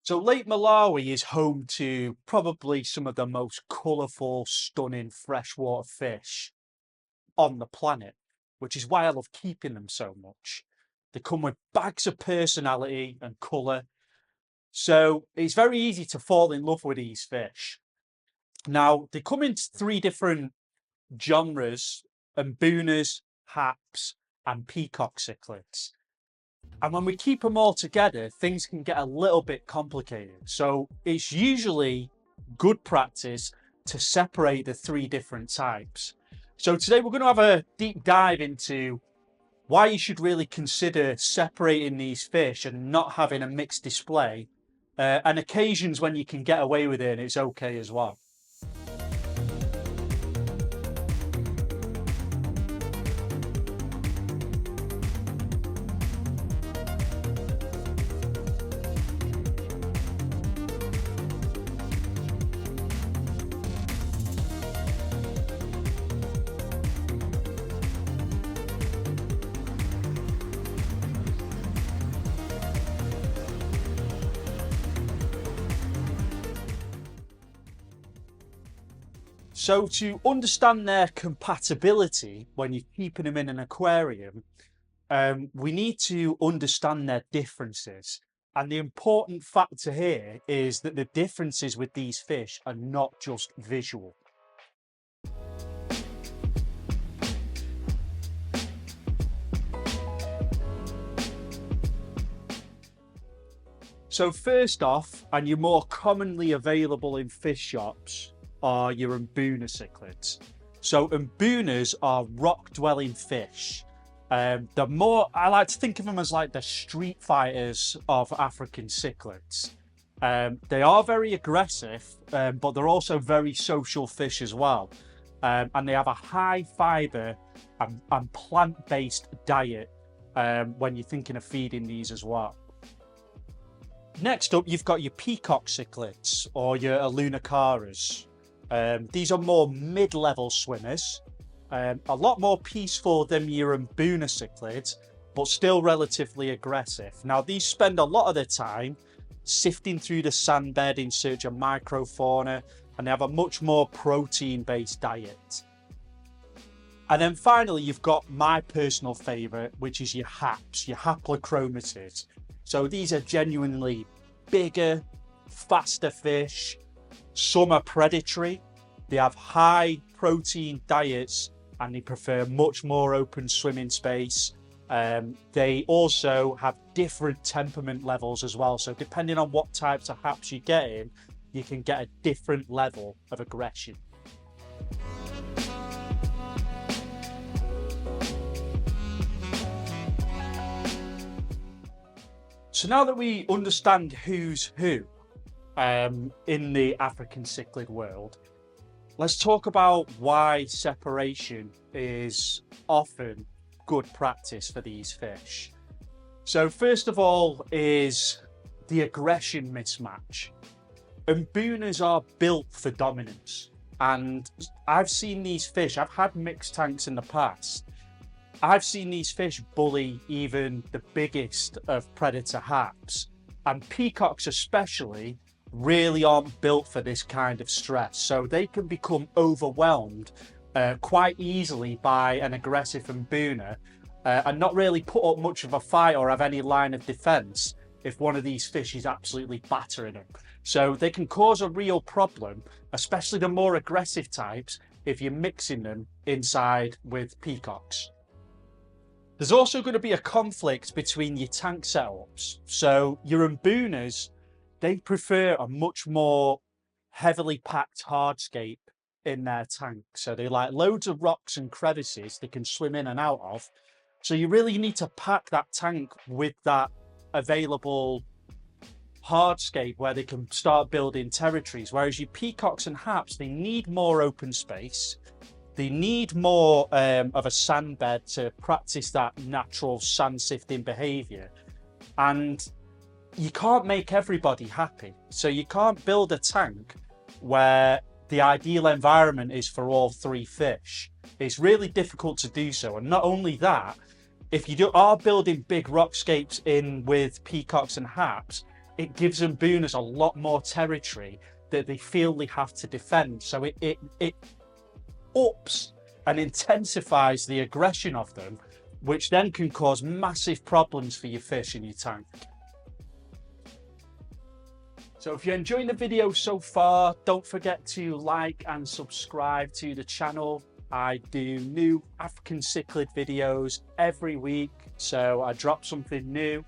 So Lake Malawi is home to probably some of the most colourful, stunning freshwater fish on the planet, which is why I love keeping them so much. They come with bags of personality and colour, so it's very easy to fall in love with these fish. Now, they come in three different genres: Mbunas, haps, and peacock cichlids. And when we keep them all together, things can get a little bit complicated. So it's usually good practice to separate the three different types. So today we're going to have a deep dive into why you should really consider separating these fish and not having a mixed display, and occasions when you can get away with it and it's okay as well. So to understand their compatibility when you're keeping them in an aquarium, we need to understand their differences. And the important factor here is that the differences with these fish are not just visual. So first off, and you're more commonly available in fish shops, are your Mbuna cichlids. So Mbunas are rock-dwelling fish. They're more, I like to think of them as like the street fighters of African cichlids. They are very aggressive, but they're also very social fish as well. And they have a high fibre and plant-based diet when you're thinking of feeding these as well. Next up, you've got your peacock cichlids or your alunacaras. These are more mid-level swimmers, a lot more peaceful than your Mbuna cichlids, but still relatively aggressive. Now, these spend a lot of their time sifting through the sand bed in search of microfauna, and they have a much more protein-based diet. And then finally, you've got my personal favourite, which is your haps, your haplochromatids. So these are genuinely bigger, faster fish. Some are predatory. They have high protein diets and they prefer much more open swimming space. They also have different temperament levels as well. So depending on what types of haps you get in, you can get a different level of aggression. So now that we understand who's who in the African cichlid world, let's talk about why separation is often good practice for these fish. So first of all is the aggression mismatch. Mbunas are built for dominance, and I've seen these fish, I've had mixed tanks in the past, I've seen these fish bully even the biggest of predator haps, and peacocks especially really aren't built for this kind of stress. So they can become overwhelmed quite easily by an aggressive Mbuna and not really put up much of a fight or have any line of defense if one of these fish is absolutely battering them. So they can cause a real problem, especially the more aggressive types, if you're mixing them inside with peacocks. There's also going to be a conflict between your tank setups. So your Mbunas, they prefer a much more heavily packed hardscape in their tank. So they like loads of rocks and crevices they can swim in and out of. So you really need to pack that tank with that available hardscape where they can start building territories. Whereas your peacocks and haps, they need more open space. They need more of a sand bed to practice that natural sand sifting behavior. And you can't make everybody happy. So you can't build a tank where the ideal environment is for all three fish. It's really difficult to do so. And not only that, if you are building big rockscapes in with peacocks and haps, it gives Mbunas a lot more territory that they feel they have to defend. So it ups and intensifies the aggression of them, which then can cause massive problems for your fish in your tank. So if you're enjoying the video so far, don't forget to like and subscribe to the channel. I do new African cichlid videos every week, so I drop something new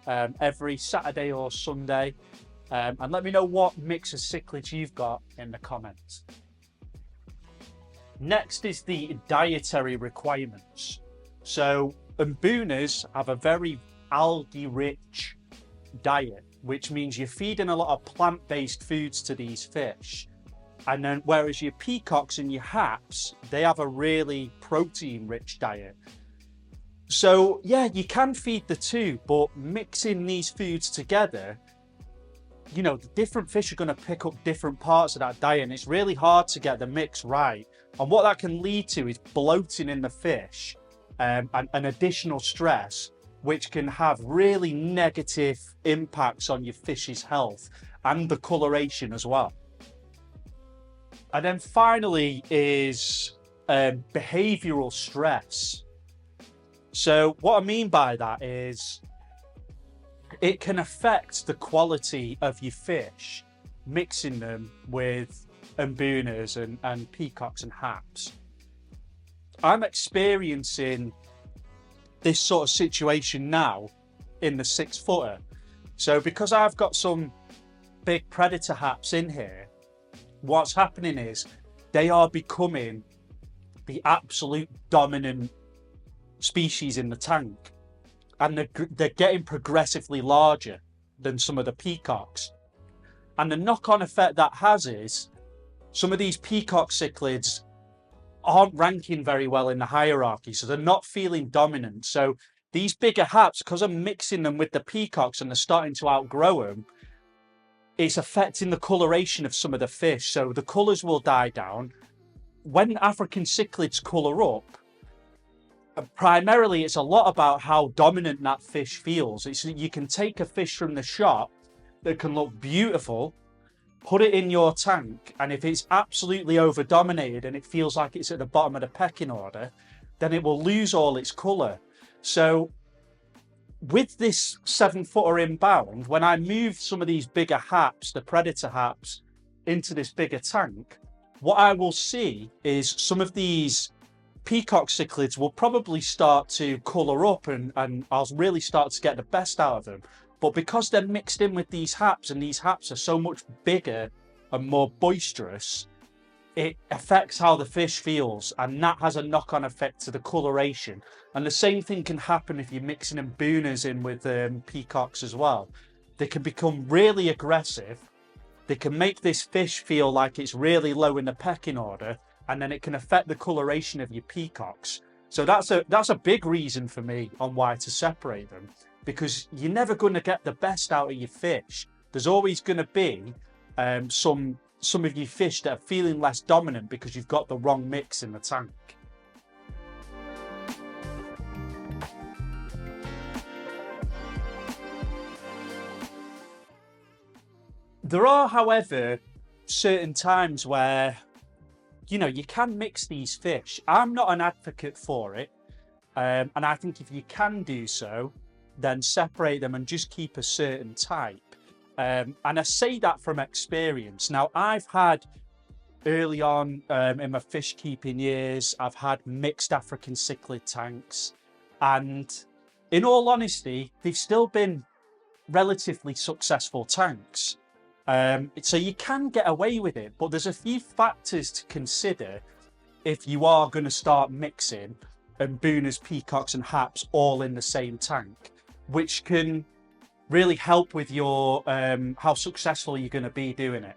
every Saturday or Sunday. And let me know what mix of cichlids you've got in the comments. Next is the dietary requirements. So Mbunas have a very algae-rich diet, which means you're feeding a lot of plant-based foods to these fish. And then whereas your peacocks and your haps, they have a really protein-rich diet. So yeah, you can feed the two, but mixing these foods together, you know, the different fish are going to pick up different parts of that diet, and it's really hard to get the mix right. And what that can lead to is bloating in the fish and additional stress, which can have really negative impacts on your fish's health and the coloration as well. And then finally is behavioural stress. So what I mean by that is it can affect the quality of your fish, mixing them with Mbunas and peacocks and haps. I'm experiencing this sort of situation now in the 6-footer. So because I've got some big predator haps in here, what's happening is they are becoming the absolute dominant species in the tank, and they're getting progressively larger than some of the peacocks. And the knock-on effect that has is some of these peacock cichlids aren't ranking very well in the hierarchy, so they're not feeling dominant. So these bigger haps, because I'm mixing them with the peacocks and they're starting to outgrow them, it's affecting the coloration of some of the fish. So the colours will die down. When African cichlids colour up, primarily it's a lot about how dominant that fish feels. You can take a fish from the shop that can look beautiful, put it in your tank, and if it's absolutely over dominated and it feels like it's at the bottom of the pecking order, then it will lose all its colour. So with this 7-footer inbound, when I move some of these bigger haps, the predator haps, into this bigger tank, what I will see is some of these peacock cichlids will probably start to colour up and I'll really start to get the best out of them. But because they're mixed in with these haps, and these haps are so much bigger and more boisterous, it affects how the fish feels, and that has a knock-on effect to the coloration. And the same thing can happen if you're mixing Mbunas in with peacocks as well. They can become really aggressive. They can make this fish feel like it's really low in the pecking order, and then it can affect the coloration of your peacocks. So that's a big reason for me on why to separate them, because you're never going to get the best out of your fish. There's always going to be some of your fish that are feeling less dominant because you've got the wrong mix in the tank. There are, however, certain times where, you know, you can mix these fish. I'm not an advocate for it. And I think if you can do so, then separate them and just keep a certain type. And I say that from experience. Now, I've had early on in my fish keeping years, I've had mixed African cichlid tanks. And in all honesty, they've still been relatively successful tanks. So you can get away with it, but there's a few factors to consider if you are going to start mixing Mbunas, peacocks and haps all in the same tank, which can really help with your how successful you're going to be doing it.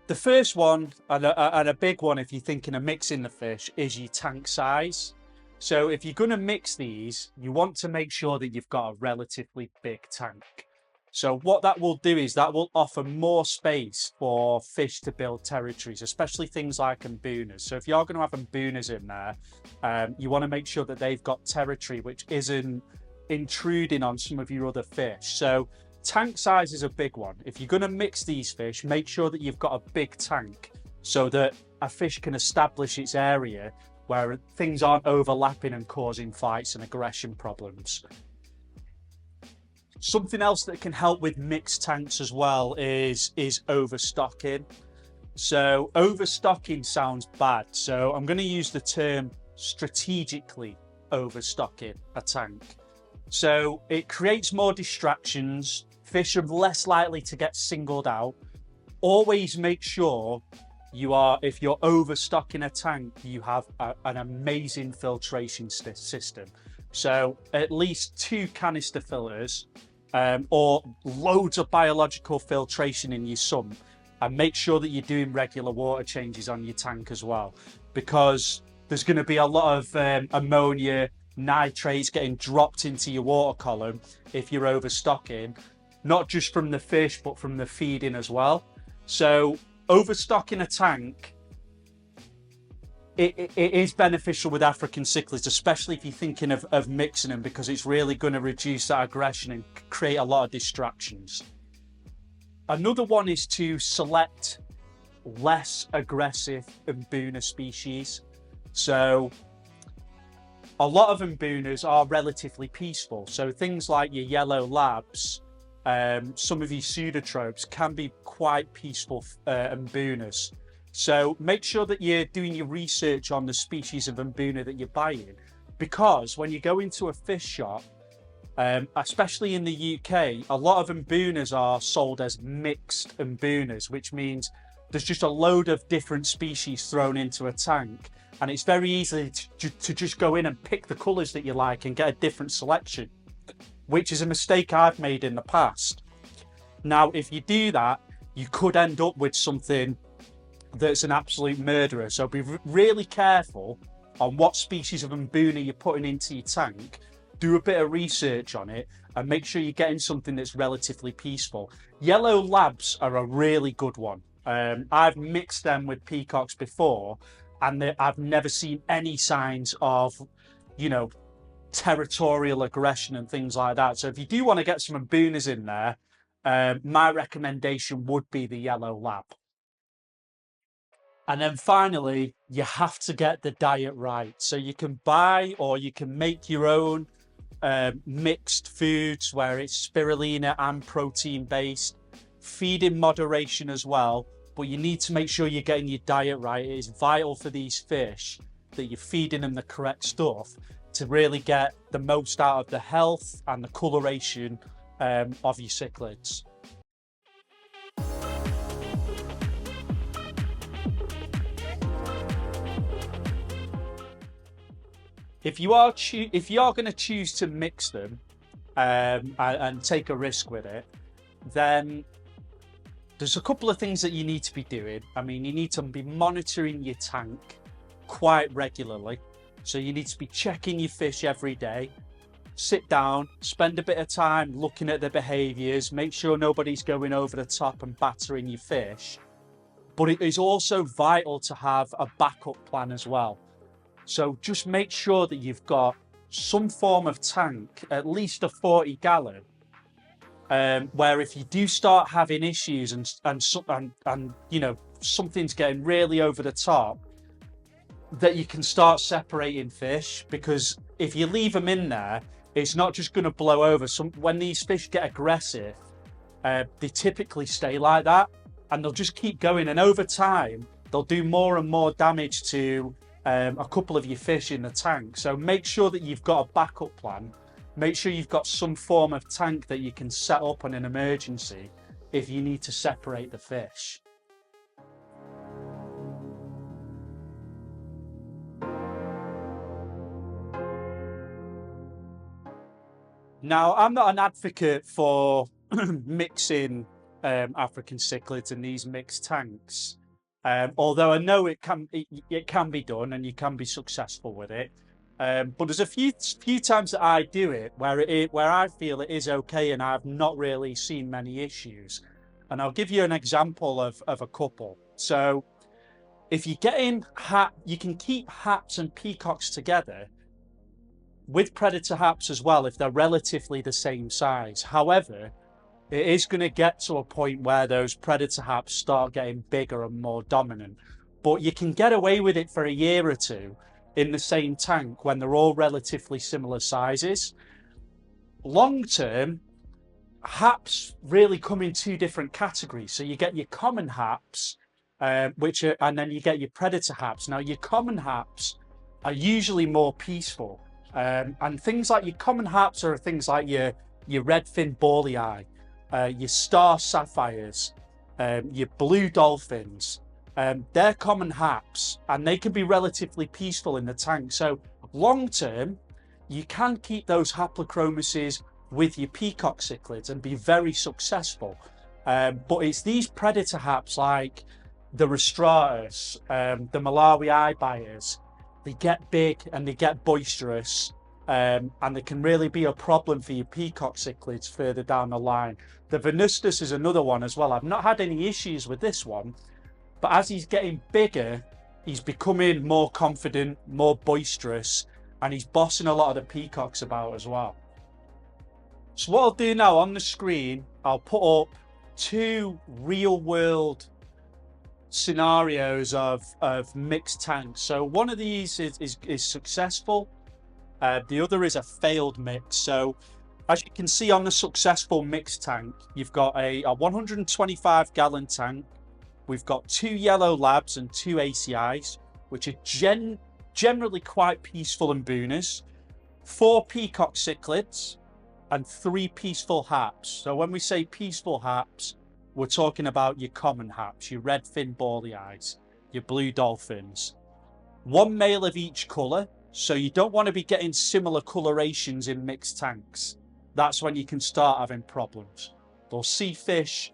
The first one, and a big one if you're thinking of mixing the fish, is your tank size. So if you're going to mix these, you want to make sure that you've got a relatively big tank. So what that will do is that will offer more space for fish to build territories, especially things like Mbunas. So if you're going to have Mbunas in there, you want to make sure that they've got territory which isn't intruding on some of your other fish. So tank size is a big one. If you're going to mix these fish, make sure that you've got a big tank so that a fish can establish its area where things aren't overlapping and causing fights and aggression problems. Something else that can help with mixed tanks as well is overstocking. So overstocking sounds bad. So I'm going to use the term strategically overstocking a tank. So it creates more distractions. Fish are less likely to get singled out. Always make sure if you're overstocking a tank, you have an amazing filtration system. So at least 2 canister filters, or loads of biological filtration in your sump, and make sure that you're doing regular water changes on your tank as well, because there's going to be a lot of ammonia, nitrates getting dropped into your water column if you're overstocking, not just from the fish but from the feeding as well. So overstocking a tank, it is beneficial with African cichlids, especially if you're thinking of mixing them, because it's really going to reduce that aggression and create a lot of distractions. Another one is to select less aggressive Mbuna species. So a lot of Mbunas are relatively peaceful. So things like your yellow labs, some of your pseudotropes can be quite peaceful Mbunas. So make sure that you're doing your research on the species of Mbuna that you're buying, because when you go into a fish shop, especially in the UK, a lot of Mbunas are sold as mixed Mbunas, which means there's just a load of different species thrown into a tank, and it's very easy to just go in and pick the colours that you like and get a different selection, which is a mistake I've made in the past. Now, if you do that, you could end up with something that's an absolute murderer. So be really careful on what species of Mbuna you're putting into your tank. Do a bit of research on it and make sure you're getting something that's relatively peaceful. Yellow labs are a really good one. I've mixed them with peacocks before, and I've never seen any signs of, territorial aggression and things like that. So if you do want to get some Mbunas in there, my recommendation would be the yellow lab. And then finally, you have to get the diet right. So you can buy or you can make your own mixed foods where it's spirulina and protein based. Feed in moderation as well, but you need to make sure you're getting your diet right. It is vital for these fish that you're feeding them the correct stuff to really get the most out of the health and the coloration of your cichlids. If you are going to choose to mix them and take a risk with it, then there's a couple of things that you need to be doing. I mean, you need to be monitoring your tank quite regularly. So you need to be checking your fish every day. Sit down, spend a bit of time looking at their behaviours, make sure nobody's going over the top and battering your fish. But it is also vital to have a backup plan as well. So just make sure that you've got some form of tank, at least a 40 gallon, where if you do start having issues and something's getting really over the top, that you can start separating fish. Because if you leave them in there, it's not just going to blow over. When these fish get aggressive, they typically stay like that, and they'll just keep going. And over time, they'll do more and more damage to a couple of your fish in the tank. So make sure that you've got a backup plan. Make sure you've got some form of tank that you can set up on an emergency if you need to separate the fish. Now, I'm not an advocate for mixing African cichlids in these mixed tanks. Although I know it can be done and you can be successful with it. But there's a few times that I do it where I feel it is okay and I've not really seen many issues. And I'll give you an example of a couple. So if you get in you can keep haps and peacocks together with predator haps as well if they're relatively the same size. However, it is going to get to a point where those predator haps start getting bigger and more dominant. But you can get away with it for a year or two in the same tank when they're all relatively similar sizes. Long term, haps really come in two different categories. So you get your common haps, and then you get your predator haps. Now, your common haps are usually more peaceful. And things like your common haps are things like your redfin ballii, your star sapphires, your blue dolphins. They're common haps and they can be relatively peaceful in the tank. So long term, you can keep those haplochromuses with your peacock cichlids and be very successful. But it's these predator haps like the Rostratus, the Malawi eye buyers, they get big and they get boisterous, and they can really be a problem for your peacock cichlids further down the line. The Venustus is another one as well. I've not had any issues with this one, but as he's getting bigger, he's becoming more confident, more boisterous, and he's bossing a lot of the peacocks about as well. So what I'll do now on the screen, I'll put up two real world scenarios of mixed tanks. So one of these is successful, the other is a failed mix. So as you can see on the successful mixed tank, you've got a 125 gallon tank. We've got 2 yellow labs and 2 ACIs, which are generally quite peaceful Mbunas, 4 peacock cichlids, and 3 peaceful haps. So when we say peaceful haps, we're talking about your common haps, your redfin ballii, your blue dolphins. 1 male of each colour, so you don't want to be getting similar colorations in mixed tanks. That's when you can start having problems. They'll see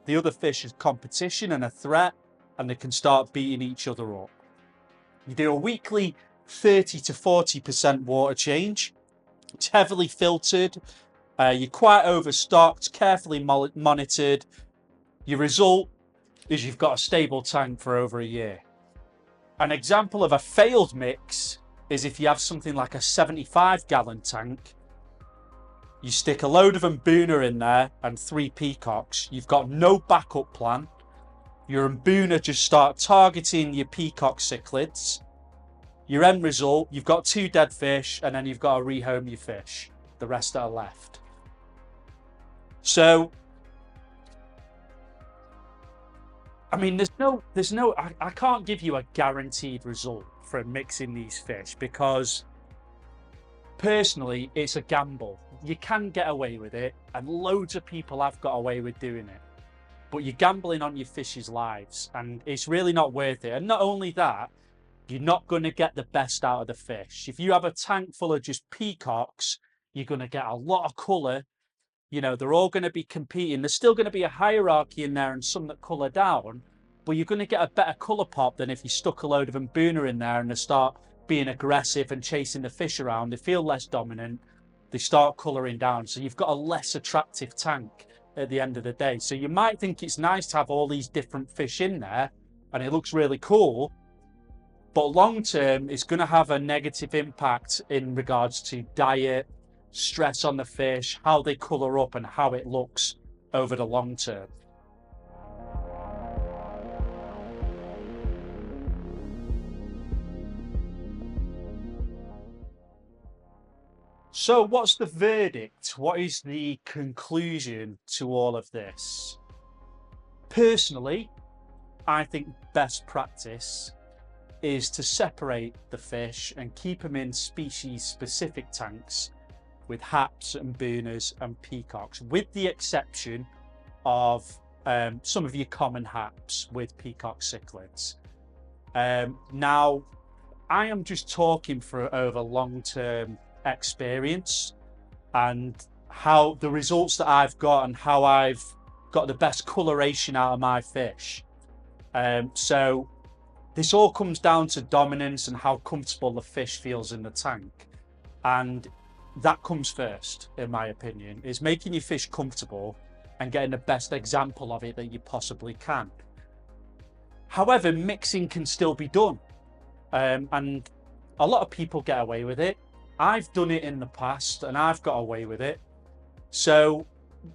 the other fish as competition and a threat, and they can start beating each other up. You do a weekly 30 to 40% water change. It's heavily filtered. You're quite overstocked, carefully monitored. Your result is you've got a stable tank for over a year. An example of a failed mix is if you have something like a 75 gallon tank, you stick a load of Mbuna in there and 3 peacocks, you've got no backup plan, your Mbuna just start targeting your peacock cichlids, your end result, you've got 2 dead fish and then you've got to rehome your fish, the rest that are left. So I mean, I can't give you a guaranteed result from mixing these fish because personally, it's a gamble. You can get away with it and loads of people have got away with doing it, but you're gambling on your fish's lives and it's really not worth it. And not only that, you're not going to get the best out of the fish. If you have a tank full of just peacocks, you're going to get a lot of colour. You know, they're all going to be competing. There's still going to be a hierarchy in there and some that colour down, but you're going to get a better colour pop than if you stuck a load of Mbuna in there and they start being aggressive and chasing the fish around. They feel less dominant. They start colouring down. So you've got a less attractive tank at the end of the day. So you might think it's nice to have all these different fish in there and it looks really cool, but long term, it's going to have a negative impact in regards to diet, stress on the fish, how they colour up and how it looks over the long term. So what's the verdict? What is the conclusion to all of this? Personally, I think best practice is to separate the fish and keep them in species specific tanks with haps and Mbunas and peacocks, with the exception of some of your common haps with peacock cichlids. Now, I am just talking over long-term experience and how the results that I've got and how I've got the best coloration out of my fish. So this all comes down to dominance and how comfortable the fish feels in the tank. And that comes first, in my opinion, is making your fish comfortable and getting the best example of it that you possibly can. However, mixing can still be done. And a lot of people get away with it. I've done it in the past and I've got away with it. So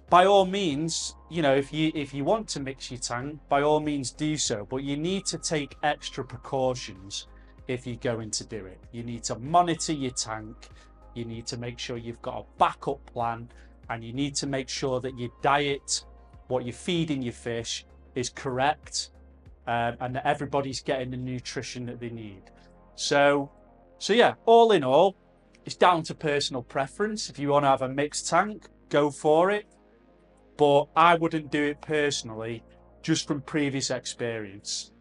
by all means, you know, if you want to mix your tank, by all means do so, but you need to take extra precautions if you're going to do it. You need to monitor your tank, you need to make sure you've got a backup plan, and you need to make sure that your diet, what you're feeding your fish, is correct, and that everybody's getting the nutrition that they need. So yeah, all in all, it's down to personal preference. If you want to have a mixed tank, go for it. But I wouldn't do it personally, just from previous experience.